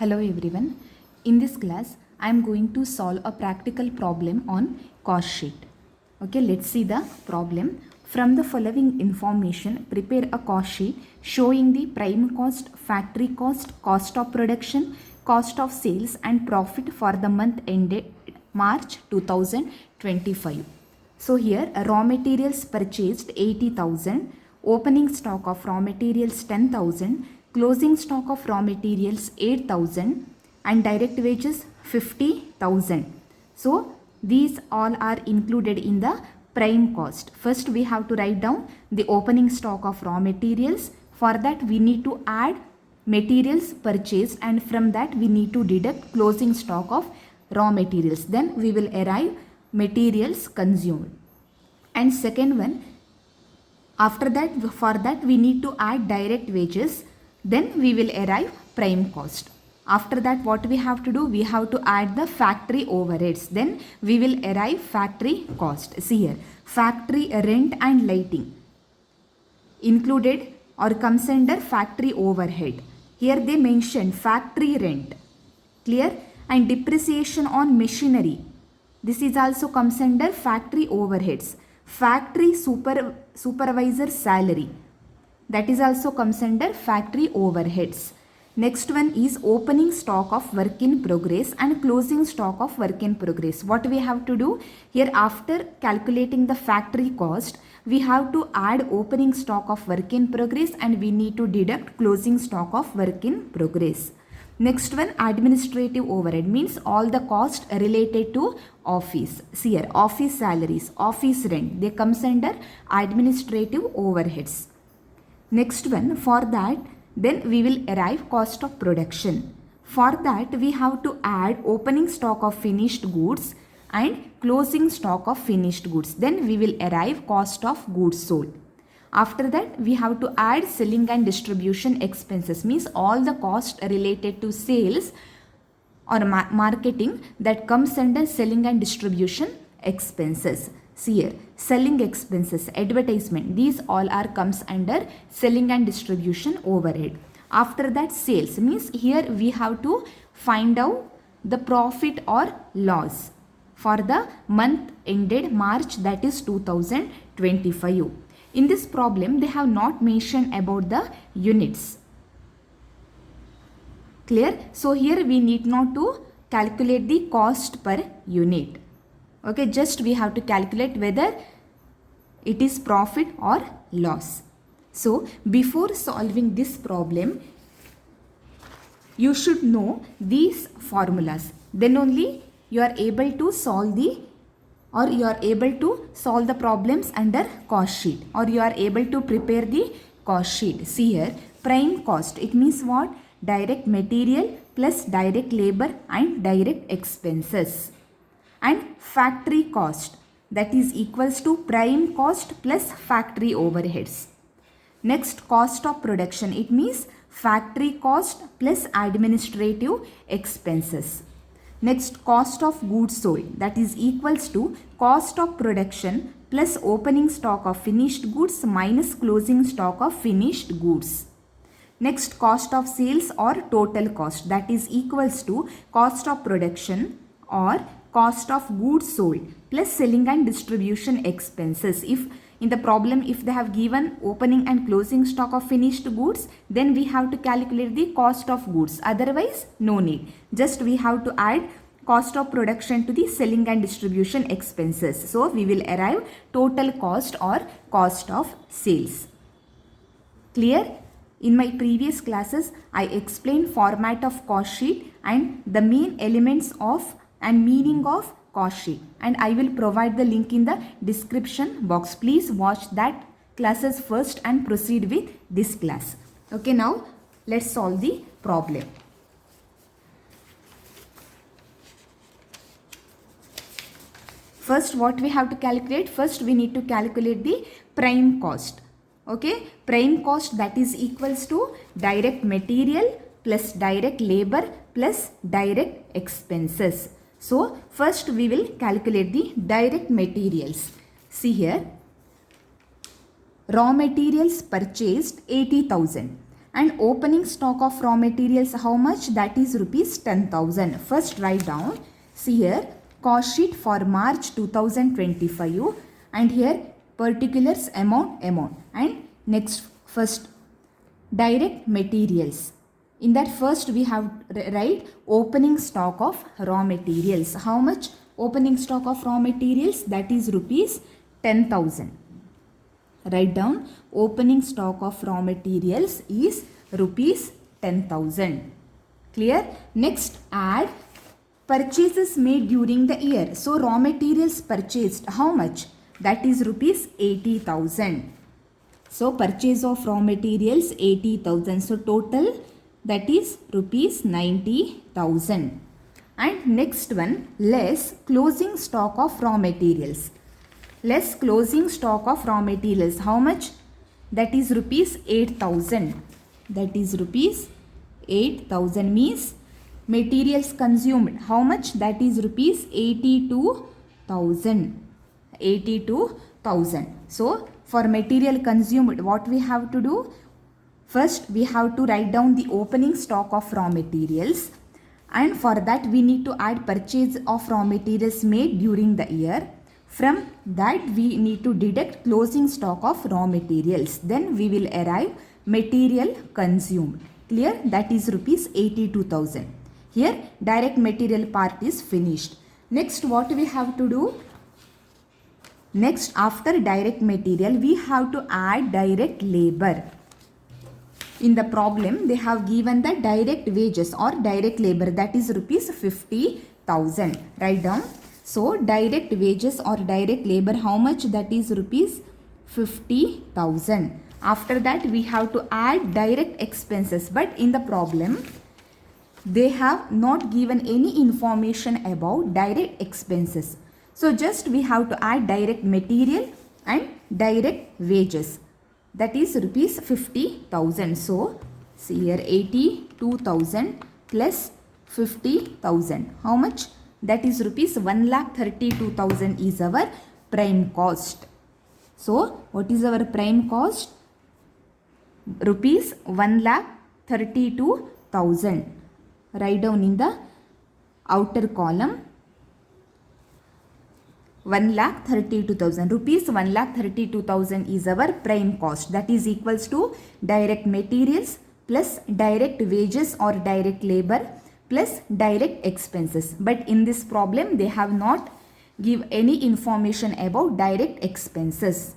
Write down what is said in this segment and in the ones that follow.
Hello everyone. In this class, I am going to solve a practical problem on cost sheet. Okay, let's see the problem. From the following information, prepare a cost sheet showing the prime cost, factory cost, cost of production, cost of sales and profit for the month ended March 2025. So here raw materials purchased 80,000, opening stock of raw materials 10,000, closing stock of raw materials 8,000 and direct wages 50,000. So these all are included in the prime cost. First we have to write down the opening stock of raw materials. For that we need to add materials purchased and from that we need to deduct closing stock of raw materials. Then we will arrive materials consumed. And second one, after that, for that we need to add direct wages. Then we will arrive prime cost. After that what we have to do? We have to add the factory overheads. Then we will arrive factory cost. See here, factory rent and lighting included or comes under factory overhead. Here they mentioned factory rent. Clear? And depreciation on machinery. This is also comes under factory overheads. Factory supervisor salary. That is also comes under factory overheads. Next one is opening stock of work in progress and closing stock of work in progress. What we have to do? Here after calculating the factory cost, we have to add opening stock of work in progress and we need to deduct closing stock of work in progress. Next one, administrative overhead, means all the cost related to office. See here, office salaries, office rent, they comes under administrative overheads. Next one, for that then we will arrive cost of production. For that we have to add opening stock of finished goods and closing stock of finished goods. Then we will arrive cost of goods sold. After that we have to add selling and distribution expenses, means all the cost related to sales or marketing that comes under selling and distribution expenses. See here, selling expenses, advertisement, these all are comes under selling and distribution overhead. After that sales, means here we have to find out the profit or loss for the month ended March, that is 2025. In this problem, they have not mentioned about the units. Clear? So here we need not to calculate the cost per unit. Okay, just we have to calculate whether it is profit or loss. So before solving this problem, you should know these formulas. Then only you are able to solve the problems under cost sheet, or you are able to prepare the cost sheet. See here, prime cost, it means what? Direct material plus direct labor and direct expenses. And factory cost, that is equals to prime cost plus factory overheads. Next, cost of production, it means factory cost plus administrative expenses. Next, cost of goods sold, that is equals to cost of production plus opening stock of finished goods minus closing stock of finished goods. Next, cost of sales or total cost, that is equals to cost of production or cost of goods sold plus selling and distribution expenses. If in the problem, if they have given opening and closing stock of finished goods, then we have to calculate the cost of goods. Otherwise, no need. Just we have to add cost of production to the selling and distribution expenses. So we will arrive total cost or cost of sales. Clear? In my previous classes, I explained format of cost sheet and the main elements of and meaning of cost sheet, and I will provide the link in the description box. Please watch that classes first and proceed with this class. Okay, now let's solve the problem. First, what we have to calculate? First we need to calculate the prime cost. Okay, prime cost, that is equals to direct material plus direct labor plus direct expenses. So first we will calculate the direct materials. See here, raw materials purchased 80,000. And opening stock of raw materials, how much? That is rupees 10,000. First write down. See here, cost sheet for March 2025, and here particulars amount. And next, first direct materials. In that first we have write opening stock of raw materials. How much opening stock of raw materials? That is rupees 10,000. Write down opening stock of raw materials is rupees 10,000. Clear? Next, add purchases made during the year. So raw materials purchased, how much? That is rupees 80,000. So purchase of raw materials 80,000. So total, that is rupees 90,000. And next one, less closing stock of raw materials. Less closing stock of raw materials, how much? That is rupees 8,000. That is rupees 8,000 means materials consumed, how much? That is rupees 82,000. 82,000. So for material consumed, what we have to do? First we have to write down the opening stock of raw materials, and for that we need to add purchase of raw materials made during the year. From that we need to deduct closing stock of raw materials. Then we will arrive material consumed. Clear? That is rupees 82,000. Here direct material part is finished. Next, what we have to do? Next, after direct material, we have to add direct labor. In the problem, they have given the direct wages or direct labor, that is rupees 50,000. Write down. So, direct wages or direct labor, how much? That is rupees 50,000. After that, we have to add direct expenses. But in the problem, they have not given any information about direct expenses. So just we have to add direct material and direct wages. That is rupees 50,000. So see here, 82,000 plus 50,000. How much? That is rupees 1,32,000 is our prime cost. So what is our prime cost? Rupees 1,32,000. Write down in the outer column. 1,32,000 rupees. 1,32,000 is our prime cost. That is equals to direct materials plus direct wages or direct labor plus direct expenses. But in this problem, they have not give any information about direct expenses.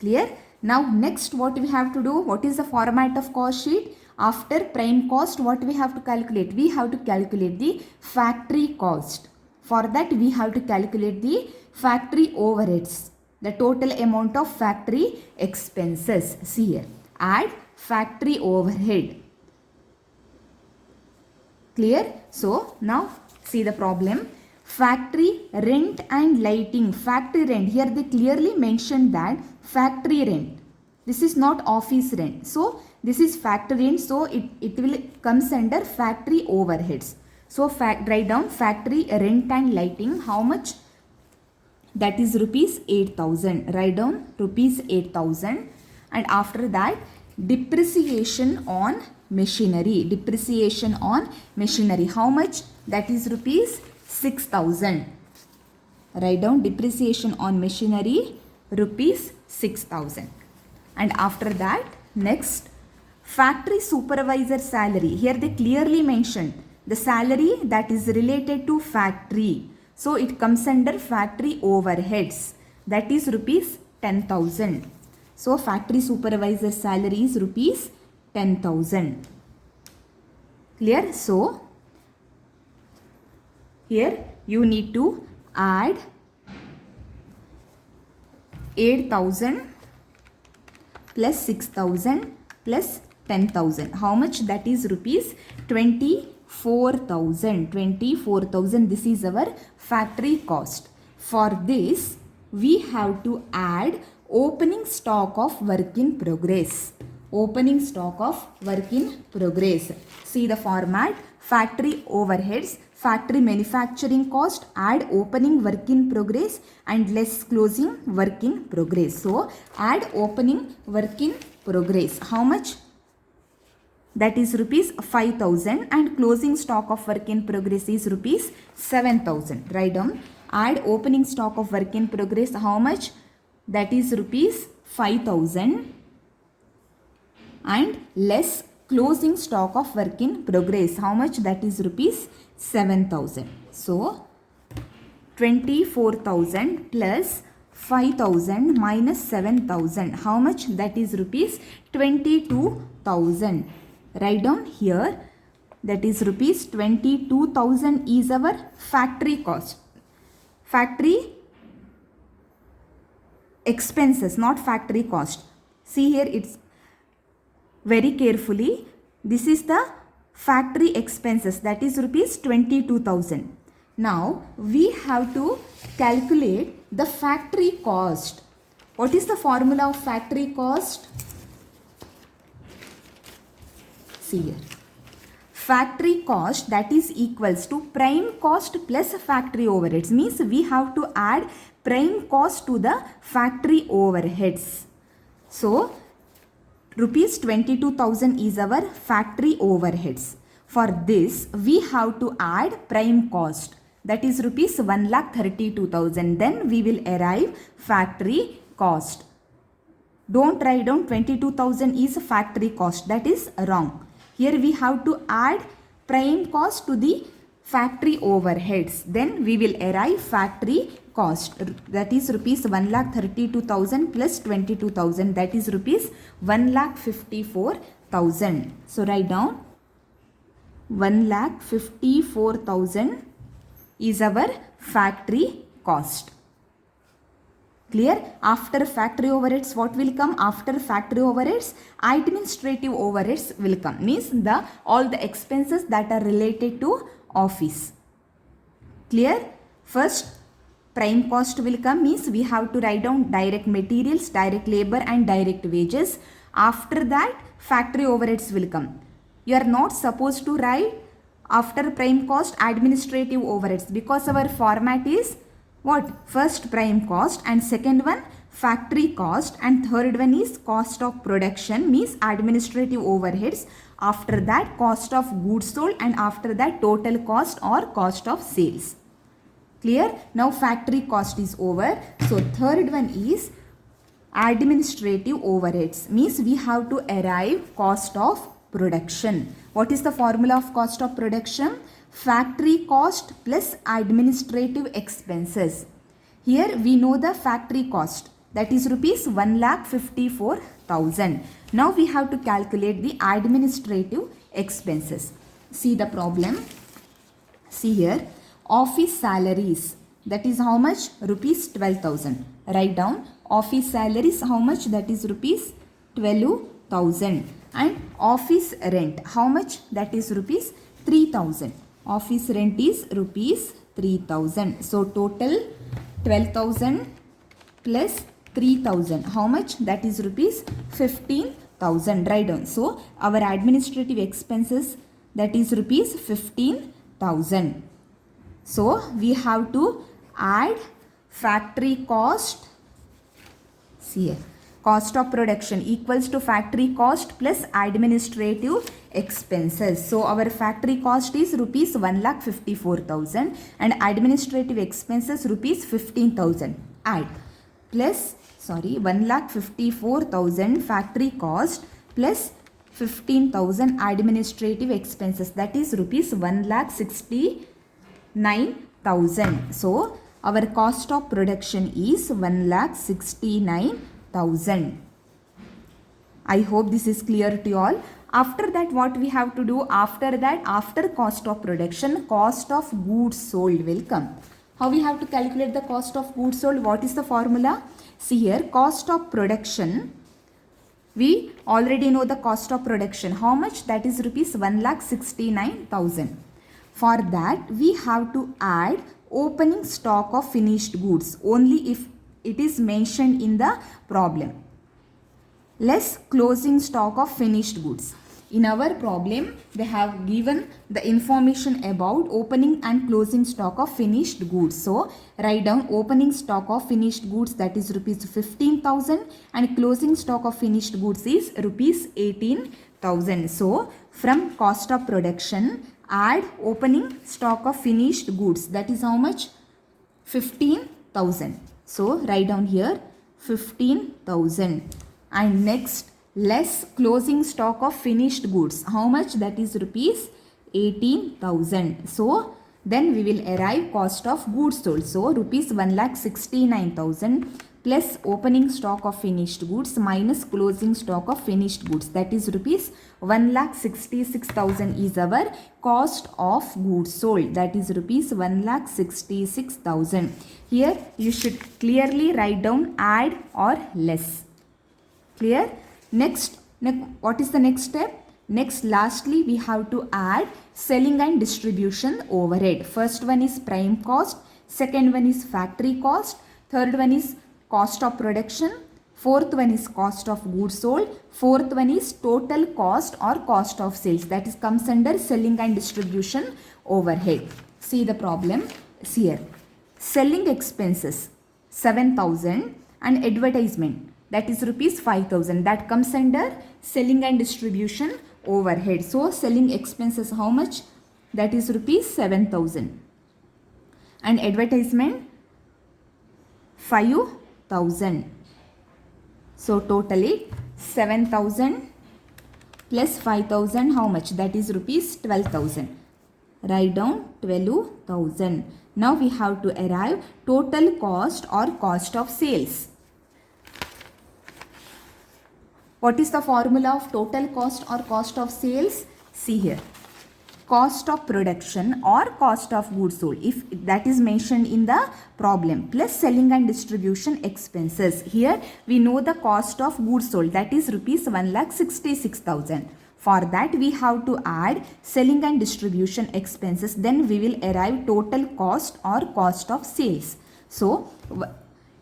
Clear? Now next, what we have to do? What is the format of cost sheet? After prime cost, what we have to calculate? We have to calculate the factory cost. For that, we have to calculate the factory overheads, the total amount of factory expenses. See here, add factory overhead. Clear? So now see the problem. Factory rent and lighting. Factory rent, here they clearly mentioned that factory rent. This is not office rent. So this is factory rent. So it will comes under factory overheads. So write down factory rent and lighting. How much? That is rupees 8,000. Write down rupees 8,000. And after that, depreciation on machinery. Depreciation on machinery. How much? That is rupees 6,000. Write down depreciation on machinery, rupees 6,000. And after that, next, factory supervisor salary. Here they clearly mentioned the salary that is related to factory. So it comes under factory overheads. That is rupees 10,000. So factory supervisor salary is rupees 10,000. Clear? So here you need to add 8,000 plus 6,000 plus 10,000. How much? That is rupees 24,000. 24,000. This is our factory cost. For this, we have to add opening stock of work in progress. Opening stock of work in progress. See the format. Factory overheads, factory manufacturing cost, add opening work in progress and less closing work in progress. So add opening work in progress. How much? that is rupees 5,000 and closing stock of work in progress is rupees 7,000. Write down. Add opening stock of work in progress, how much? That is rupees 5,000 and less closing stock of work in progress, how much? That is rupees 7,000. So 24,000 plus 5,000 minus 7,000, how much? That is rupees 22,000. Write down here, that is rupees 22,000 is our factory cost. Factory expenses, not factory cost. See here, it's very carefully. This is the factory expenses, that is rupees 22,000. Now we have to calculate the factory cost. What is the formula of factory cost? See here. Factory cost, that is equals to prime cost plus factory overheads. Means we have to add prime cost to the factory overheads. So rupees 22,000 is our factory overheads. For this we have to add prime cost, that is rupees 1,32,000. Then we will arrive factory cost. Don't write down 22,000 is factory cost, that is wrong. Here we have to add prime cost to the factory overheads. Then we will arrive factory cost, that is rupees 1,32,000 plus 22,000, that is rupees 1,54,000. So write down 1,54,000 is our factory cost. Clear? After factory overheads, what will come? After factory overheads, administrative overheads will come. Means all the expenses that are related to office. Clear? First prime cost will come, means we have to write down direct materials, direct labor and direct wages. After that factory overheads will come. You are not supposed to write after prime cost administrative overheads, because our format is what? First prime cost and second one factory cost and third one is cost of production, means administrative overheads. After that cost of goods sold and after that total cost or cost of sales. Clear? Now factory cost is over. So third one is administrative overheads, means we have to arrive cost of production. What is the formula of cost of production? Factory cost plus administrative expenses. Here we know the factory cost, that is rupees 1,54,000. Now we have to calculate the administrative expenses. See the problem. See here, office salaries, that is how much? Rupees 12,000. Write down office salaries, how much? That is rupees 12,000. And office rent, how much? That is rupees 3,000. Office rent is rupees 3,000. So total 12,000 plus 3,000. How much? That is rupees 15,000. Write down. So our administrative expenses, that is rupees 15,000. So we have to add factory cost. See here. Cost of production equals to factory cost plus administrative expenses. So our factory cost is rupees 1,54,000 and administrative expenses rupees 15,000. Add plus 1,54,000 factory cost plus 15,000 administrative expenses, that is rupees 1,69,000. So our cost of production is 1,69,000. I hope this is clear to you all. After that, what we have to do? After that, after cost of production, cost of goods sold will come. How we have to calculate the cost of goods sold? What is the formula? See here, cost of production. We already know the cost of production. How much? That is rupees 1,69,000. For that, we have to add opening stock of finished goods only if it is mentioned in the problem. Less closing stock of finished goods. In our problem, they have given the information about opening and closing stock of finished goods. So write down opening stock of finished goods, that is rupees 15,000 and closing stock of finished goods is rupees 18,000. So from cost of production, add opening stock of finished goods. That is how much? 15,000. So write down here 15,000. And next, less closing stock of finished goods. How much? That is rupees 18,000. So then we will arrive cost of goods sold. So rupees 1,69,000 plus opening stock of finished goods minus closing stock of finished goods. That is rupees 1,66,000 is our cost of goods sold. That is rupees 1,66,000. Here you should clearly write down add or less. Clear? Next, what is the next step? Next, lastly, we have to add selling and distribution overhead. First one is prime cost. Second one is factory cost. Third one is cost of production. Fourth one is cost of goods sold. Fourth one is total cost or cost of sales. That is comes under selling and distribution overhead. See the problem here. Selling expenses 7,000 and advertisement, that is rupees 5,000. That comes under selling and distribution overhead. So selling expenses how much? That is rupees 7,000. And advertisement 5,000. So totally 7,000 plus 5,000 how much? That is rupees 12,000. Write down 12,000. Now we have to arrive total cost or cost of sales. What is the formula of total cost or cost of sales? See here. Cost of production or cost of goods sold, if that is mentioned in the problem, plus selling and distribution expenses. Here we know the cost of goods sold, that is rupees 1,66,000. For that we have to add selling and distribution expenses. Then we will arrive total cost or cost of sales. So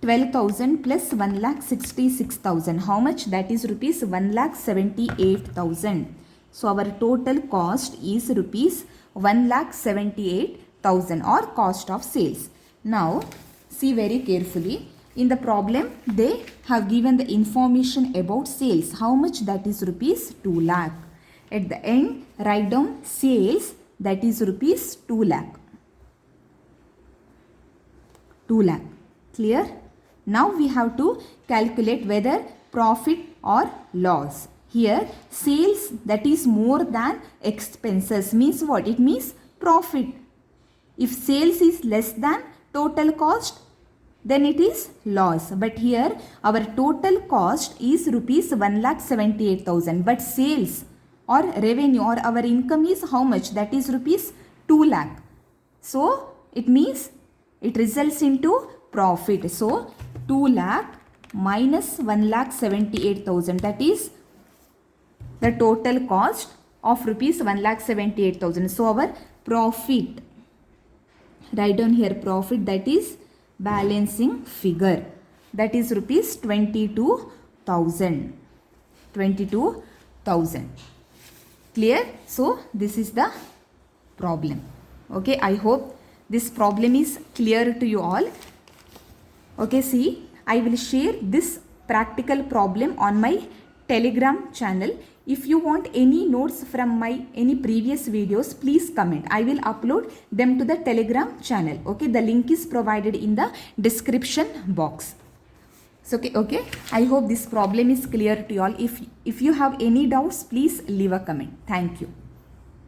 12,000 plus 1,66,000. How much? That is rupees 1,78,000. So our total cost is rupees 1,78,000 or cost of sales. Now see very carefully. In the problem they have given the information about sales. How much? That is rupees 2 lakh. At the end write down sales, that is rupees 2 lakh. 2 lakh. Clear? Now we have to calculate whether profit or loss. Here sales, that is more than expenses, means what? It means profit. If sales is less than total cost, then it is loss. But here our total cost is rupees 1,78,000. But sales or revenue or our income is how much? That is rupees 2 lakh. So it means it results into profit. So 2 lakh minus 1,78,000, that is the total cost of rupees 1,78,000. So our profit, write down here profit, that is balancing figure, that is rupees 22,000. 22,000. Clear? So this is the problem. Okay, I hope this problem is clear to you all. Okay, see, I will share this practical problem on my Telegram channel. If you want any notes from my any previous videos, please comment. I will upload them to the Telegram channel. Okay, the link is provided in the description box. So okay, I hope this problem is clear to you all. If you have any doubts, please leave a comment. Thank you.